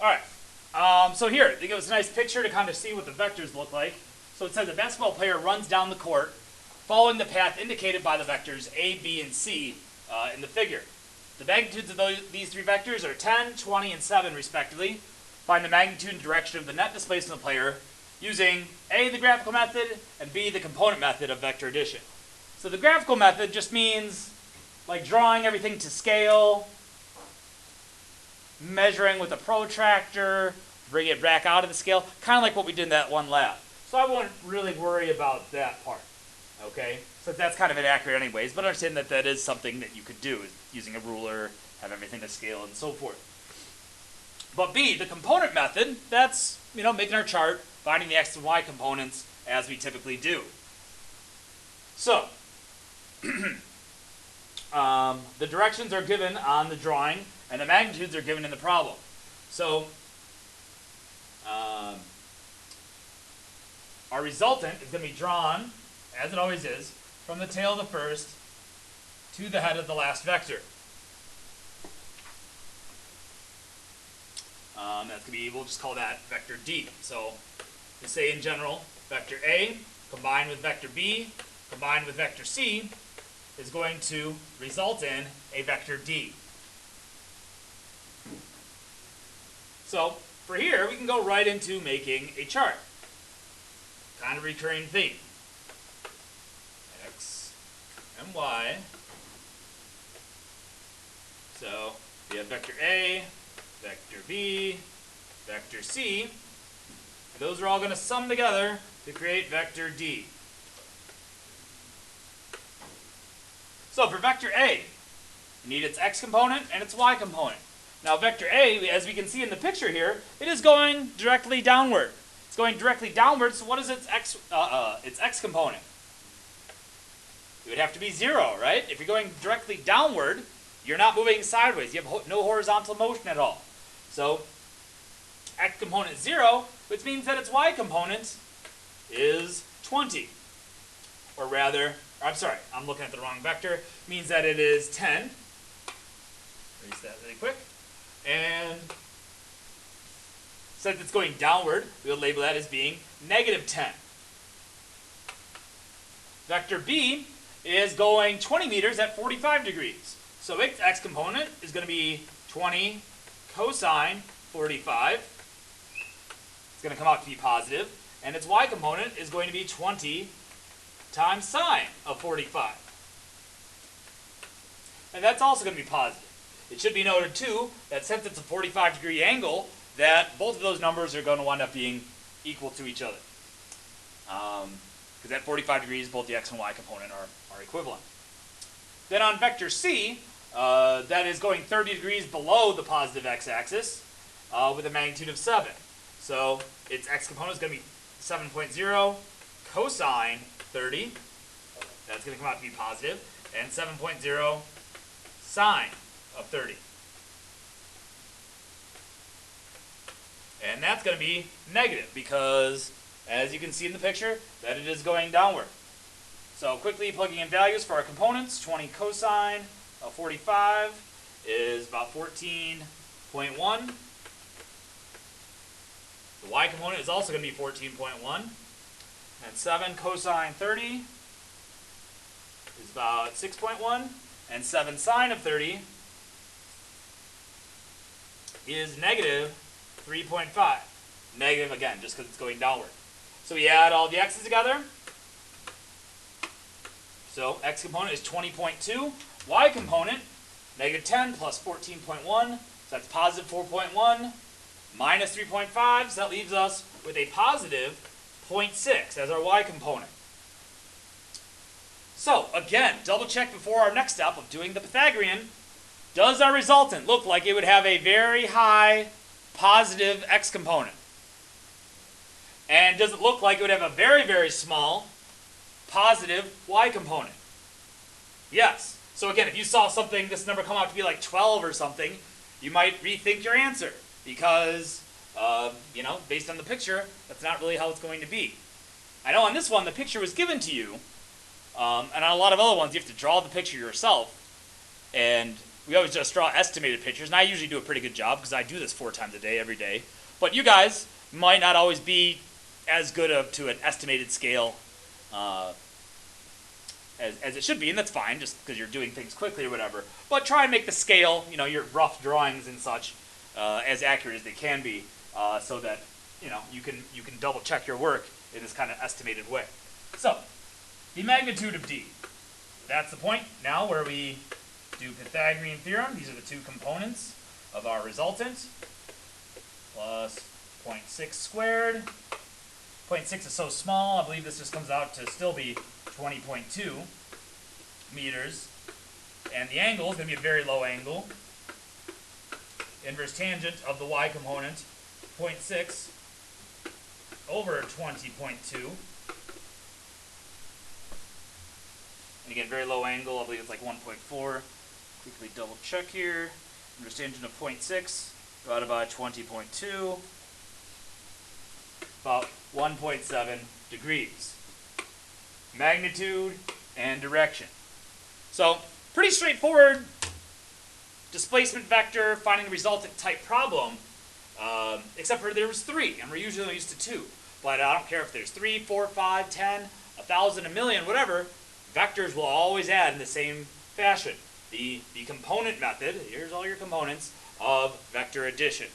Alright, so here, they give us a nice picture to kind of see what the vectors look like. So it says a basketball player runs down the court following the path indicated by the vectors A, B, and C in the figure. The magnitudes of these three vectors are 10, 20, and 7 respectively. Find the magnitude and direction of the net displacement of the player using A, the graphical method, and B, the component method of vector addition. So the graphical method just means like drawing everything to scale, measuring with a protractor, bring it back out of the scale, kind of like what we did in that one lab. So I wouldn't really worry about that part, okay? So that's kind of inaccurate anyways, but understand that that is something that you could do, is using a ruler, have everything to scale, and so forth. But B, the component method, that's, making our chart, finding the x and y components as we typically do. So, the directions are given on the drawing, and the magnitudes are given in the problem. So, our resultant is going to be drawn, as it always is, from the tail of the first to the head of the last vector. That's going to be, we'll just call that vector D. So, to say in general, vector A combined with vector B combined with vector C is going to result in a vector D. So, for here, we can go right into making a chart. Kind of recurring theme. X and Y. So, we have vector A, vector B, vector C. Those are all going to sum together to create vector D. So for vector A, you need its x component and its y component. Now vector A, as we can see in the picture here, it is going directly downward. It's going directly downward, so what is its x component? It would have to be 0, right? If you're going directly downward, you're not moving sideways. You have no horizontal motion at all. So x component is 0, which means that its y component is 20. Or rather, I'm sorry, I'm looking at the wrong vector. Means that it is 10. Erase that really quick. And since it's going downward, we'll label that as being negative 10. Vector B is going 20 meters at 45 degrees. So its x component is going to be 20 cosine 45. It's going to come out to be positive. And its y component is going to be 20 times sine of 45. And that's also going to be positive. It should be noted too that since it's a 45-degree angle, that both of those numbers are going to wind up being equal to each other. Because at 45 degrees, both the x and y component are equivalent. Then on vector C, that is going 30 degrees below the positive x-axis with a magnitude of 7. So its x component is going to be 7.0 cosine 30. That's going to come out to be positive. And 7.0 sine of 30. And that's going to be negative because, as you can see in the picture, that it is going downward. So quickly plugging in values for our components, 20 cosine of 45 is about 14.1. The y component is also going to be 14.1. And 7 cosine 30 is about 6.1. And 7 sine of 30 is negative 3.5. Negative again, just because it's going downward. So we add all the x's together. So x component is 20.2. Y component, negative 10 plus 14.1. So that's positive 4.1 minus 3.5. So that leaves us with a positive 0.6 as our y component. So again, double check before our next step of doing the Pythagorean. Does our resultant look like it would have a very high positive x component? And does it look like it would have a very, very small positive y component? Yes. So again, if you saw something, this number come out to be like 12 or something, you might rethink your answer because, based on the picture, that's not really how it's going to be. I know on this one, the picture was given to you, and on a lot of other ones, you have to draw the picture yourself, and we always just draw estimated pictures, and I usually do a pretty good job because I do this 4 times a day, every day. But you guys might not always be as good to an estimated scale as it should be, and that's fine, just because you're doing things quickly or whatever. But try and make the scale, your rough drawings and such, as accurate as they can be, so that you can double check your work in this kind of estimated way. So, the magnitude of d. That's the point now where we do Pythagorean theorem. These are the two components of our resultant. Plus 0.6 squared. 0.6 is so small, I believe this just comes out to still be 20.2 meters. And the angle is going to be a very low angle. Inverse tangent of the y component, 0.6 over 20.2. And again, very low angle, I believe it's like 1.4. Quickly double check here. Inverse tangent of 0.6 divided by 20.2. About 1.7 degrees. Magnitude and direction. So, pretty straightforward displacement vector, finding the resultant type problem, except for there was 3, and we're usually used to 2. But I don't care if there's 3, 4, 5, 10, 1,000, a million, whatever, vectors will always add in the same fashion. The component method, here's all your components, of vector addition.